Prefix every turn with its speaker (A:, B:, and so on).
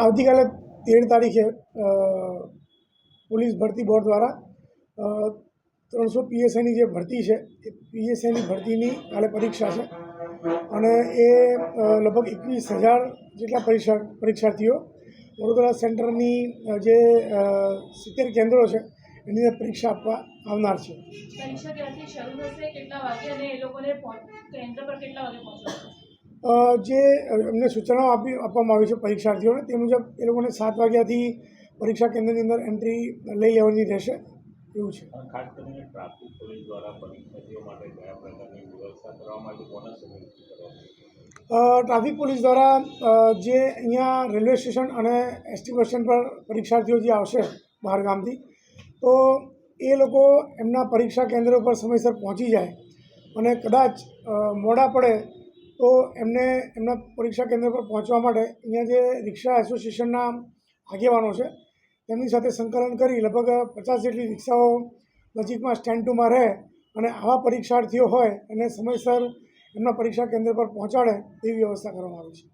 A: આવતીકાલે 13 તારીખે પોલીસ ભરતી બોર્ડ દ્વારા 300 પીએસઆઈની જે ભરતી છે એ પીએસઆઈની ભરતીની કાલે પરીક્ષા છે અને એ લગભગ 21,000 જેટલા પરીક્ષાર્થીઓ વડોદરા સેન્ટરની જે 70 કેન્દ્રો છે એની પરીક્ષા આપવા આવનાર છે।
B: પરીક્ષા ક્યાંથી શરૂ થશે, કેટલા વાગે અને એ લોકોને કેન્દ્ર પર કેટલા વાગે પહોંચવાનું?
A: જે એમને સૂચનાઓ આપવામાં આવી છે પરીક્ષાર્થીઓને તે મુજબ એ લોકોને 7 વાગ્યાથી પરીક્ષા કેન્દ્રની અંદર એન્ટ્રી લઈ લેવાની રહેશે એવું છે।
C: ખાસ કરીને ટ્રાફિક પોલીસ દ્વારા પરીક્ષાર્થીઓ માટે કયા પ્રકારની વ્યવસ્થા કરવામાં આવી, કોના સહયોગથી કરવામાં?
A: ટ્રાફિક પોલીસ દ્વારા જે અહીંયા રેલવે સ્ટેશન અને એસટી બસ સ્ટેન્ડ પર પરીક્ષાર્થીઓ જે આવશે બહાર ગામથી તો એ લોકો એમના પરીક્ષા કેન્દ્ર પર સમયસર પહોંચી જાય અને કદાચ મોડા પડે તો એમને એમના પરીક્ષા કેન્દ્ર પર પહોંચવા માટે અહીંયા જે રિક્ષા એસોસિએશનના આગેવાનો છે તેમની સાથે સંકલન કરી લગભગ 50 જેટલી રિક્ષાઓ નજીકમાં સ્ટેન્ડ 2માં રહે અને આવા પરીક્ષાર્થીઓ હોય એને સમયસર એમના પરીક્ષા કેન્દ્ર પર પહોંચાડે તેવી વ્યવસ્થા કરવામાં આવી છે।